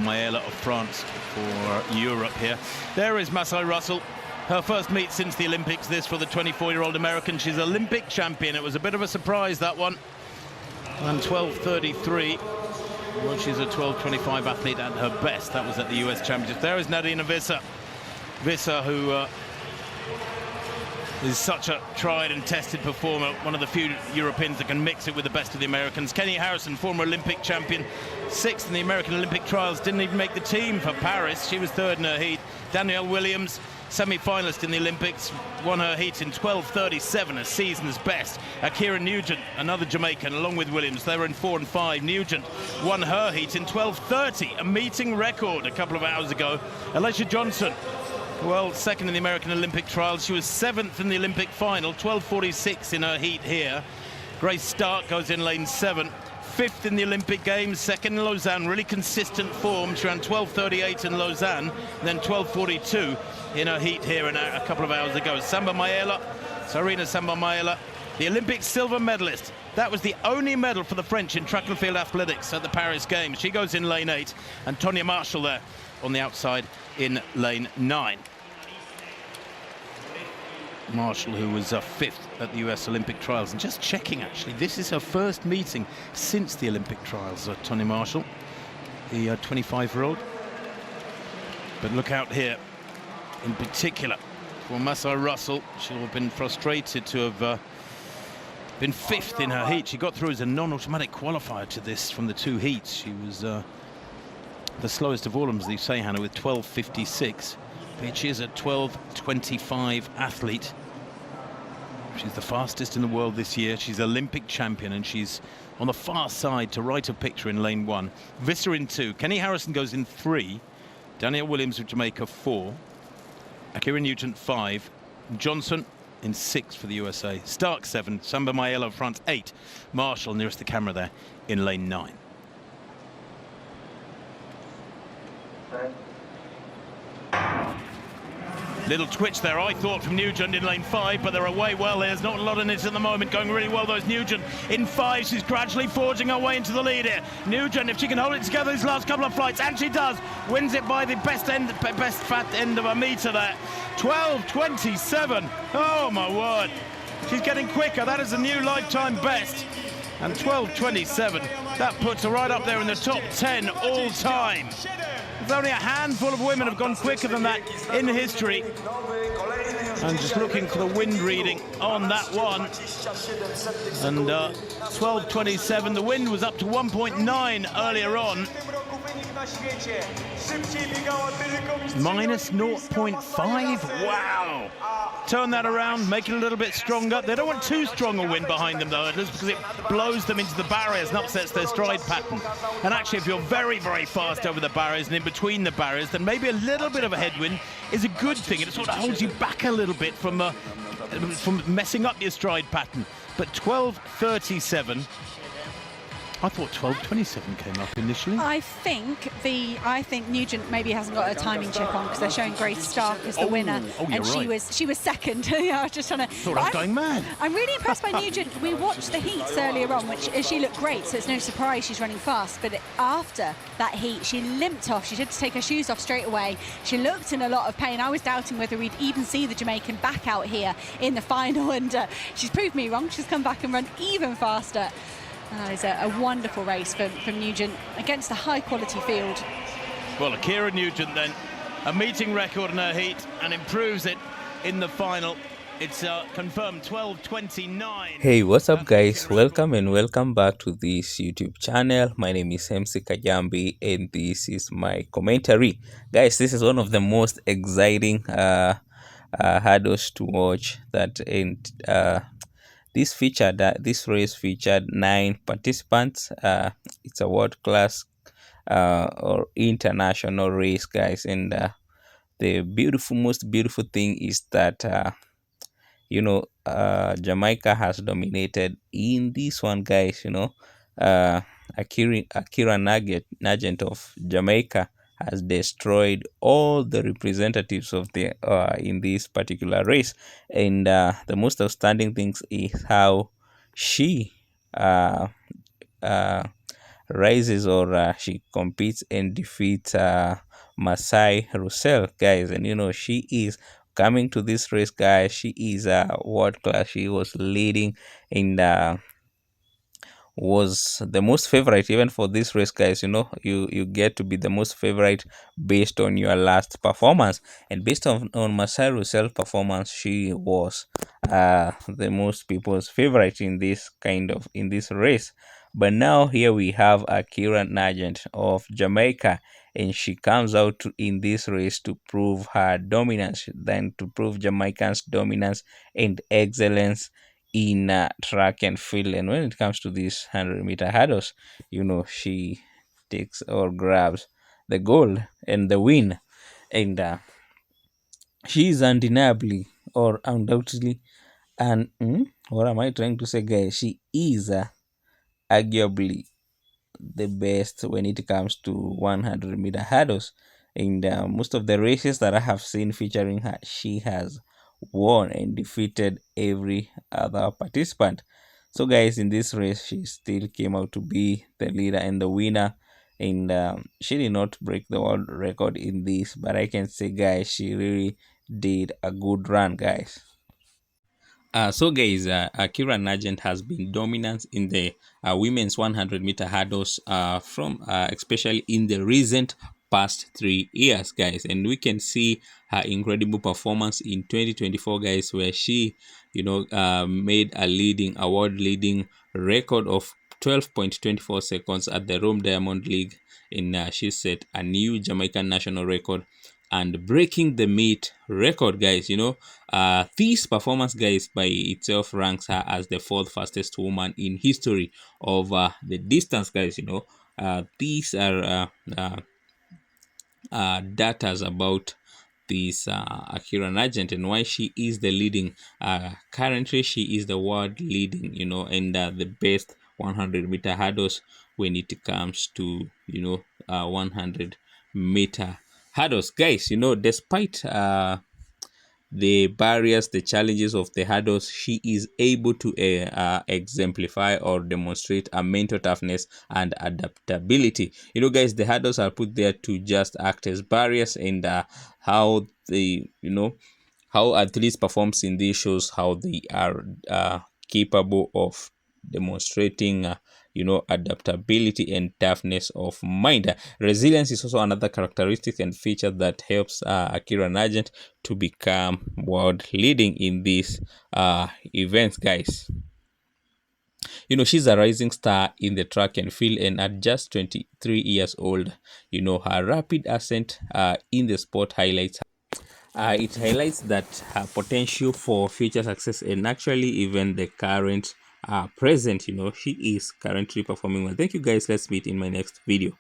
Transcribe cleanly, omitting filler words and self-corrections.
Maëla of France for Europe here. There is Masai Rusell. Her first meet since the Olympics, this for the 24-year-old American. She's Olympic champion. It was a bit of a surprise, that one. And 12:33. Well, she's a 12:25 athlete at her best. That was at the US Championships. There is Nadina Visser. Visser, who is such a tried and tested performer, one of the few Europeans that can mix it with the best of the Americans. Kenny Harrison, former Olympic champion, 6th in the American Olympic trials, didn't even make the team for Paris. She was 3rd in her heat. Danielle Williams, semi-finalist in the Olympics, won her heat in 12:37, a season's best. Ackera Nugent, another Jamaican, along with Williams, they were in 4 and 5. Nugent won her heat in 12:30, a meeting record a couple of hours ago. Alicia Johnson, well, 2nd in the American Olympic trials. She was 7th in the Olympic final, 12:46 in her heat here. Grace Stark goes in lane 7. 5th in the Olympic Games, 2nd in Lausanne, really consistent form. She ran 12:38 in Lausanne, then 12:42 in her heat here a couple of hours ago. Samba Maëla, Sarina Samba Maëla, the Olympic silver medalist. That was the only medal for the French in track and field athletics at the Paris Games. She goes in lane 8, and Tonya Marshall there on the outside in lane 9. Marshall, who was 5th at the US Olympic trials. And just checking, actually, this is her first meeting since the Olympic trials, Tonya Marshall, the 25-year-old. But look out here, in particular, for Masai Rusell. She'll have been frustrated to have been 5th in her heat. She got through as a non-automatic qualifier to this from the 2 heats. She was the slowest of all of them, as they say, Hannah, with 12:56. But she is a 12:25 athlete. She's the fastest in the world this year. She's Olympic champion, and she's on the far side to right of picture in lane 1. Visser in 2. Kenny Harrison goes in 3. Danielle Williams of Jamaica 4. Ackera Nugent 5. Johnson in 6 for the USA. Stark 7. Samba Maëla of France 8. Marshall nearest the camera there in lane 9. Little twitch there, I thought, from Nugent in lane 5, but they're away well. There's not a lot in it at the moment. Going really well, those Nugent in 5. She's gradually forging her way into the lead here. Nugent, if she can hold it together these last couple of flights, and she does, wins it by the best fat end of a metre there. 12:27. Oh my word. She's getting quicker. That is a new lifetime best. And 12:27. That puts her right up there in the top 10 all time. There's only a handful of women have gone quicker than that in history. And just looking for the wind reading on that one. And 12:27, the wind was up to 1.9 earlier on. Minus 0.5, wow. Turn that around, make it a little bit stronger. They don't want too strong a wind behind them, though, because it blows them into the barriers and upsets their stride pattern. And actually, if you're very, very fast over the barriers and in between the barriers, then maybe a little bit of a headwind is a good thing. It sort of holds you back a little bit from messing up your stride pattern. But 12:37. I thought 12:27 came up initially. I think Nugent maybe hasn't got a timing chip on, because they're showing Grace Stark as the winner, and right. she was 2nd. Yeah, I was just trying to. Thought I was going mad. I'm really impressed by Nugent. We watched the heats earlier on, which she looked great, so it's no surprise she's running fast. But after that heat, she limped off. She had to take her shoes off straight away. She looked in a lot of pain. I was doubting whether we'd even see the Jamaican back out here in the final, and she's proved me wrong. She's come back and run even faster. It's a wonderful race from Nugent against a high-quality field. Well, Ackera Nugent then, a meeting record in her heat, and improves it in the final. It's confirmed 12:29. Hey, what's up guys? Welcome and welcome back to this YouTube channel. My name is MC Kajambi and this is my commentary. Guys, this is one of the most exciting hurdles to watch. This race featured 9 participants. It's a world-class or international race, guys, and the most beautiful thing is that Jamaica has dominated in this one, guys. Ackera Nugent of Jamaica has destroyed all the representatives of the in this particular race, and the most outstanding things is how she rises, or she competes and defeats Masai Rusell, guys. And she is coming to this race, guys. She is world class. She was leading in the was the most favorite even for this race, guys. You get to be the most favorite based on your last performance, and based on Masai Rusell performance, she was the most people's favorite in this race. But now here we have Ackera Nugent of Jamaica, and she comes out in this race to prove her dominance, then to prove Jamaican's dominance and excellence in track and field. And when it comes to these 100-meter hurdles, she takes or grabs the gold and the win. And she is undeniably or undoubtedly, and what am I trying to say, guys? She is arguably the best when it comes to 100-meter hurdles. In most of the races that I have seen featuring her, she has won and defeated every other participant. So, guys, in this race, she still came out to be the leader and the winner. And she did not break the world record in this, but I can say, guys, she really did a good run, guys. So guys, Ackera Nugent has been dominant in the women's 100-meter hurdles from especially in the recent past 3 years, guys. And we can see her incredible performance in 2024, guys, where she, made a world-leading record of 12.24 seconds at the Rome Diamond League. She set a new Jamaican national record and breaking the meet record, guys. This performance, guys, by itself ranks her as the fourth fastest woman in history of the distance, guys. These are datas about this Ackera Nugent and why she is the leading. Currently, she is the world leading, and the best 100-meter hurdles when it comes to 100-meter hurdles, guys. Despite the barriers, the challenges of the hurdles, she is able to exemplify or demonstrate a mental toughness and adaptability. Guys, the hurdles are put there to just act as barriers, and how they, how athletes performs in these shows how they are capable of demonstrating adaptability and toughness of mind. Resilience is also another characteristic and feature that helps Ackera Nugent to become world leading in these events, guys. She's a rising star in the track and field, and at just 23 years old, her rapid ascent in the sport highlights it highlights that her potential for future success, and actually even the current present, she is currently performing well. Thank you, guys. Let's meet in my next video.